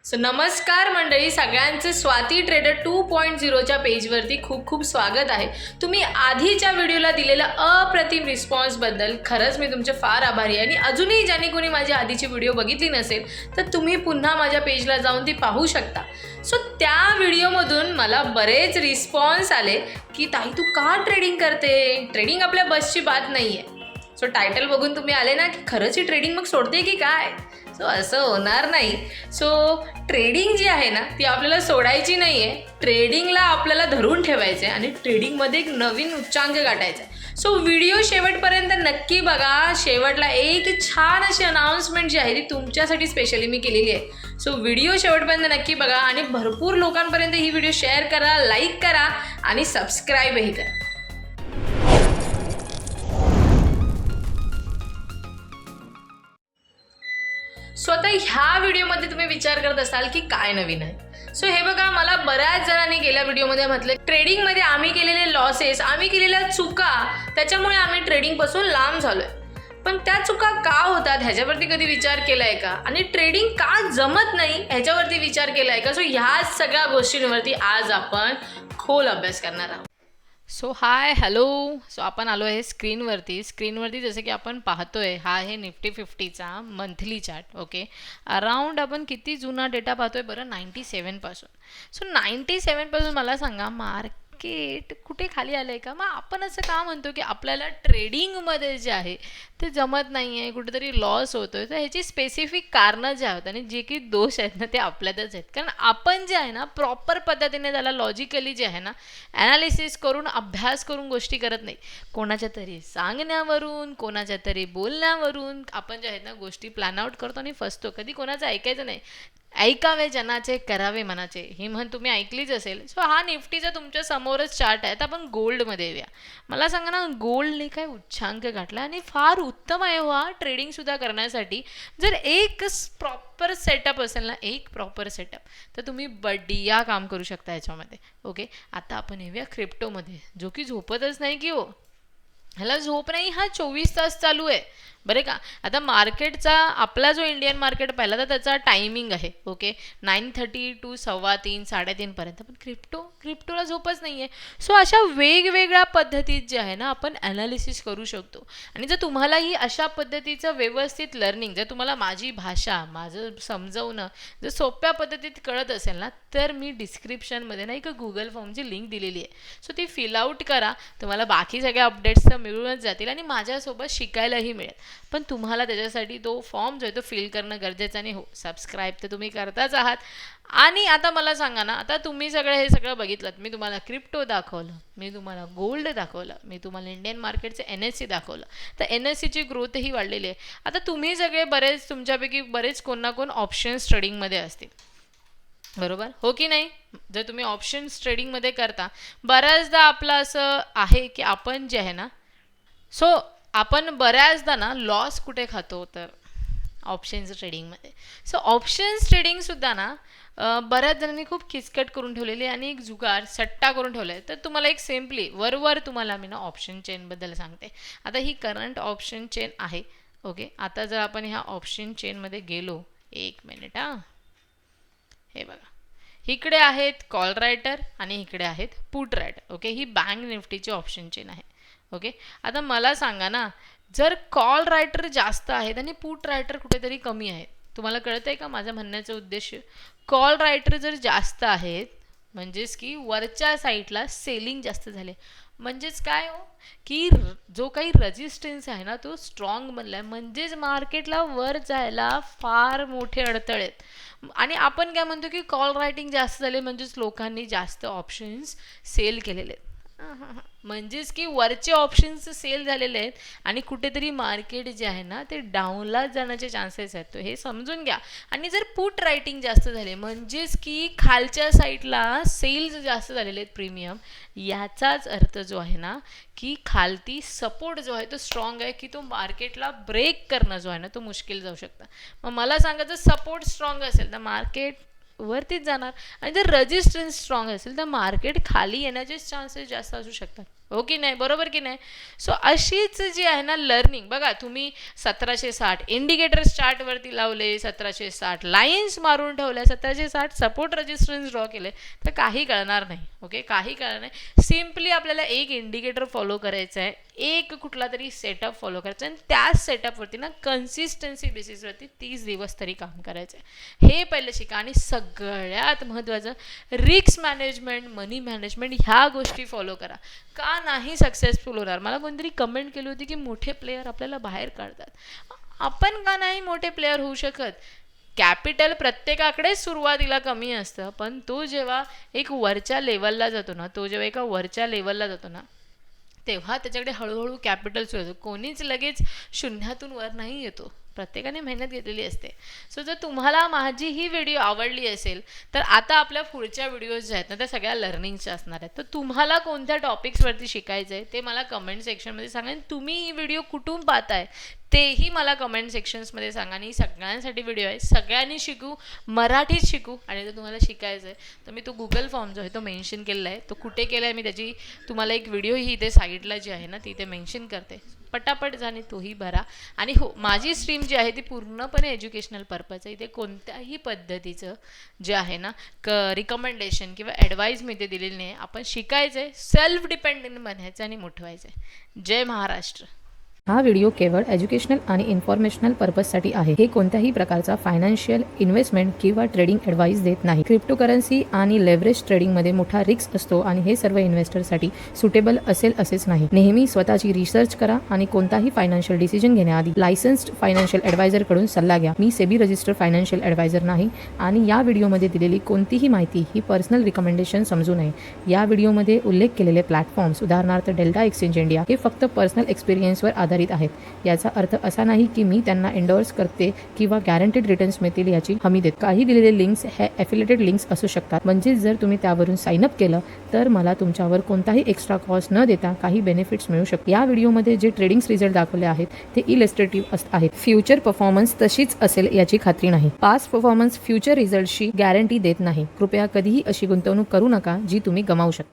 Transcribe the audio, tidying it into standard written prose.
नमस्कार मंडळी, सगळ्यांचे स्वाती ट्रेडर 2.0च्या पेजवरती खूप खूप स्वागत आहे. तुम्ही आधीच्या व्हिडिओला दिलेला अप्रतिम रिस्पॉन्सबद्दल खरंच मी तुमचे फार आभारी आहे. आणि अजूनही ज्यांनी कोणी माझी आधीची व्हिडिओ बघितली नसेल तर तुम्ही पुन्हा माझ्या पेजला जाऊन ती पाहू शकता. त्या व्हिडिओमधून मला बरेच रिस्पॉन्स आले की ताई तू का ट्रेडिंग करते, ट्रेडिंग आपल्या बसची बात नाही आहे. टायटल बघून तुम्ही आले ना की खरंच ही ट्रेडिंग मग सोडते की काय. असं होणार नाही. ट्रेडिंग जी आहे ना ती आपल्याला सोडायची नाही आहे. ट्रेडिंगला आपल्याला धरून ठेवायचं आहे आणि ट्रेडिंगमध्ये एक नवीन उच्चांक गाठायचा आहे. व्हिडिओ शेवटपर्यंत नक्की बघा. शेवटला एक छान अशी अनाउन्समेंट जी आहे ती तुमच्यासाठी स्पेशली मी केलेली आहे. व्हिडिओ शेवटपर्यंत नक्की बघा आणि भरपूर लोकांपर्यंत ही व्हिडिओ शेअर करा, लाईक करा आणि सबस्क्राईबही करा. आता ह्या व्हिडिओमध्ये तुम्ही विचार करत असाल की काय नवीन आहे. हे बघा, मला बऱ्याच जणांनी गेल्या व्हिडिओमध्ये म्हटलं ट्रेडिंगमध्ये आम्ही केलेले लॉसेस, आम्ही केलेल्या चुका, त्याच्यामुळे आम्ही ट्रेडिंगपासून लांब झालोय. पण त्या चुका का होतात ह्याच्यावरती कधी विचार केलाय का, आणि ट्रेडिंग का जमत नाही ह्याच्यावरती विचार केलाय का. ह्या सगळ्या गोष्टींवरती आज आपण खोल अभ्यास करणार आहोत. Hi hello. आपण आलो आहे स्क्रीनवरती जसं की आपण पाहतोय हा आहे निफ्टी 50चा मंथली चार्ट. ओके, अराउंड आपण किती जुना डेटा पाहतोय बरं, 97 पासून. 97 पासून मला सांगा मार्केट कुठे खाली आलंय का. मग आपण असं का म्हणतो की आपल्याला ट्रेडिंगमध्ये जे आहे ते जमत नाही आहे, कुठेतरी लॉस होतोय. तर ह्याची स्पेसिफिक कारणं जे आहेत आणि जे की दोष आहेत ना ते आपल्यातच आहेत. कारण आपण जे आहे ना प्रॉपर पद्धतीने त्याला लॉजिकली जे आहे ना ॲनालिसिस करून अभ्यास करून गोष्टी करत नाही. कोणाच्या तरी सांगण्यावरून, कोणाच्या तरी बोलण्यावरून आपण जे आहेत ना गोष्टी प्लॅन आउट करतो आणि फसतो. कधी कोणाचं ऐकायचं नाही. ऐकावे जनाचे, करावे मनाचे, ही म्हण तुम्ही ऐकलीच असेल. हा निफ्टीचा तुमच्या समोरच चार्ट आहे. तर आपण गोल्डमध्ये येऊया. मला सांगा ना, गोल्डने काय उच्चांक गाठला आणि फार उत्तम आहे हा ट्रेडिंगसुद्धा करण्यासाठी. जर एक प्रॉपर सेटअप असेल ना, एक प्रॉपर सेटअप, तर तुम्ही बढिया काम करू शकता याच्यामध्ये. ओके, आता आपण येऊया क्रिप्टोमध्ये, जो की झोपतच नाही की हो. ह्याला झोप नाही, हा 24 तास चालू आहे बरे का. आता मार्केटचा आपला जो इंडियन मार्केट पाहिला तर त्याचा टायमिंग आहे. ओके, 9:30 to 3:15 3:30 पर्यंत. पण क्रिप्टोला झोपच नाही आहे. अशा वेगवेगळ्या पद्धतीत जे आहे ना आपण ॲनालिसिस करू शकतो. आणि जर तुम्हालाही अशा पद्धतीचं व्यवस्थित लर्निंग, जर तुम्हाला माझी भाषा, माझं समजवणं जर सोप्या पद्धतीत कळत असेल ना, तर मी डिस्क्रिप्शनमध्ये ना एक गुगल फॉर्मची लिंक दिलेली आहे. ती फिल आउट करा. तुम्हाला बाकी सगळ्या अपडेट्स तर मिळूनच जातील आणि माझ्यासोबत शिकायलाही मिळेल. पण तुम्हाला त्याच्यासाठी तो फॉर्म जो आहे तो फिल करणं गरजेचं. आणि हो, सबस्क्राईब तर तुम्ही करताच आहात. आणि आता मला सांगा ना, आता तुम्ही हे सगळं बघितलं. मी तुम्हाला क्रिप्टो दाखवलं, मी तुम्हाला गोल्ड दाखवलं, मी तुम्हाला इंडियन मार्केटचे NSE दाखवलं. तर NSEची ग्रोथही वाढलेली आहे. आता तुम्ही सगळे तुमच्यापैकी बरेच कोण ना कोण ऑप्शन्स ट्रेडिंगमध्ये असतील, बरोबर हो की नाही. जर तुम्ही ऑप्शन्स ट्रेडिंगमध्ये करता, बऱ्याचदा आपलं असं आहे की आपण जे आहे ना आपण बऱ्याचदा ना लॉस कुठे खातो, तर ऑप्शन्स ट्रेडिंगमध्ये. ऑप्शन्स ट्रेडिंगसुद्धा ना बऱ्याच जणांनी खूप किचकट करून ठेवलेली आणि एक जुगार सट्टा करून ठेवला आहे. तर तुम्हाला एक सिम्पली वर तुम्हाला मी ना ऑप्शन चेनबद्दल सांगते. आता ही करंट ऑप्शन चेन आहे. ओके, आता जर आपण ह्या ऑप्शन चेनमध्ये गेलो, एक मिनिट हे बघा, इकडे आहेत कॉल रायटर आणि इकडे आहेत पुट रायटर. ओके, ही बँक निफ्टीची ऑप्शन चेन आहे. ओके, आता मला सांगा ना, जर कॉल रायटर जास्त आहेत आणि पुट रायटर कुठेतरी कमी आहेत, तुम्हाला कळत आहे का माझं म्हणण्याचा उद्देश. कॉल रायटर जर जास्त आहेत म्हणजेच की वरच्या साईडला सेलिंग जास्त झाले, म्हणजेच काय हो की जो काही रेजिस्टन्स आहे ना तो स्ट्रॉंग बनला आहे, म्हणजेच मार्केटला वर जायला फार मोठे अडथळे आहेत. आणि आपण काय म्हणतो की कॉल रायटिंग जास्त झाले म्हणजेच लोकांनी जास्त ऑप्शन्स सेल केलेले आहेत. म्हणजेच की वरचे ऑप्शन्स सेल झालेले आहेत आणि कुठेतरी मार्केट जे आहे ना ते डाऊनला जाण्याचे चान्सेस आहेत. हे समजून घ्या. आणि जर पुट रायटिंग जास्त झाले म्हणजेच की खालच्या साईडला सेल्स जास्त झालेले आहेत प्रीमियम, याचाच अर्थ जो आहे ना की खालती सपोर्ट जो आहे तो स्ट्रॉंग आहे, की तो मार्केटला ब्रेक करणं जो आहे ना तो मुश्किल जाऊ शकतं. मग मला सांगा, जर सपोर्ट स्ट्रॉंग असेल तर मार्केट वरतीच जाणार, आणि जर रेजिस्टन्स स्ट्रॉंग असेल तर मार्केट खाली येण्याचे चान्सेस जास्त असू शकतात. हो की नाही, बरोबर की नाही. सो अशीच जी आहे ना लर्निंग, बघा तुम्ही 1760 इंडिकेटर चार्टवरती लावले, 1760 लाईन्स मारून ठेवल्या, 1760 सपोर्ट रेजिस्टन्स ड्रॉ केले, तर काही कळणार नाही. ओके, काही कळणार नाही. सिम्पली आपल्याला एक इंडिकेटर फॉलो करायचं आहे, एक कुठला तरी सेटअप फॉलो करायचा आहे आणि त्याच सेटअपवरती ना कन्सिस्टन्सी बेसिसवरती 30 दिवस तरी काम करायचं आहे. हे पहिलं शिका. आणि सगळ्यात महत्त्वाचं रिस्क मॅनेजमेंट, मनी मॅनेजमेंट, ह्या गोष्टी फॉलो करा. का नाही सक्सेसफुल होणार? मला कोणतरी कमेंट केली होती की मोठे प्लेयर आपल्याला बाहेर काढतात. आपण का नाही मोठे प्लेयर होऊ शकत? कॅपिटल प्रत्येकाकडे सुरुवातीला कमी असतं, पण तो जेव्हा एक वरच्या लेवलला जातो ना, तेव्हा त्याच्याकडे हळूहळू कॅपिटल सुरू होतं. कोणीच लगेच शून्यातून वर नाही येतो, प्रत्येकाने मेहनत घेतलेली असते. सो जर तुम्हाला माझी ही व्हिडिओ आवडली असेल तर आता आपल्या पुढच्या व्हिडिओज ज्या आहेत ना त्या सगळ्या लर्निंगच्या असणार आहेत. तर तुम्हाला कोणत्या टॉपिक्सवरती शिकायचं आहे ते मला कमेंट सेक्शनमध्ये सांगा. आणि तुम्ही ही व्हिडिओ कुठून पाहताय तेही मला कमेंट सेक्शन्समध्ये सांगा. आणि सगळ्यांसाठी व्हिडिओ आहे, सगळ्यांनी शिकू, मराठीत शिकू. आणि जर तुम्हाला शिकायचं आहे तर मी तो गुगल फॉर्म जो आहे तो मेन्शन केलेला आहे. तो कुठे केला आहे मी त्याची तुम्हाला एक व्हिडिओ ही इथे साईडला जी आहे ना ती इथे मेन्शन करते. पटापट जाणे तोही भरा. आणि हो, माझी स्ट्रीम जी आहे ती पूर्णपणे एज्युकेशनल पर्पज आहे. इथे कोणत्याही पद्धतीचं जे आहे ना रिकमेंडेशन किंवा ॲडवाईस मी इथे दिलेली नाही. आपण शिकायचं आहे, सेल्फ डिपेंडंट बनायचं आणि मोठं व्हायचं आहे. जय महाराष्ट्र. हा व्हिडिओ केवळ एज्युकेशनल आणि इन्फॉर्मेशनल पर्पजसाठी आहे. हे कोणत्याही प्रकारचा फायनान्शियल इन्व्हेस्टमेंट किंवा ट्रेडिंग ॲडवाइस देत नाही. क्रिप्टोकरन्सी आणि लेव्हरेज ट्रेडिंगमध्ये मोठा रिस्क असतो आणि हे सर्व इन्व्हेस्टरसाठी सुटेबल असेल असेच नाही. नेहमी स्वतःची रिसर्च करा आणि कोणताही फायनान्शियल डिसिजन घेण्याआधी लायसन्स्ड फायनान्शियल ॲडवायझरकडून सल्ला घ्या. मी सेबी रजिस्टर्ड फायनान्शियल ॲडवायझर नाही आणि या व्हिडिओमध्ये दिलेली कोणतीही माहिती ही पर्सनल रिकमेंडेशन समजू नये. या व्हिडिओमध्ये उल्लेख केलेले प्लॅटफॉर्म्स उदाहरणार्थ डेल्टा एक्सचेंज इंडिया हे फक्त पर्सनल एक्सपिरियन्सवर आधारित आहेत. याचा अर्थ असा नाही की मी त्यांना एंडोर्स करते किंवा गॅरंटीड रिटर्न्स मिळतील याची हमी देते. काही दिलेले लिंक्स हे एफिलिएटेड लिंक्स असू शकतात, म्हणजे जर तुम्ही त्यावरून साइन अप केलं तर मला तुमच्यावर कोणताही एक्स्ट्रा कॉस्ट न देता काही बेनिफिट्स मिळू शकतात. या व्हिडिओमध्ये जे ट्रेडिंग रिझल्ट दाखवले आहेत ते इलिस्ट्रेटिव्ह आहेत. फ्युचर परफॉर्मन्स तशीच असेल याची खात्री नाही. पास्ट परफॉर्मन्स फ्युचर रिझल्टशी गॅरंटी देत नाही. कृपया कधीही अशी गुंतवणूक करू नका जी तुम्ही गमावू शकता.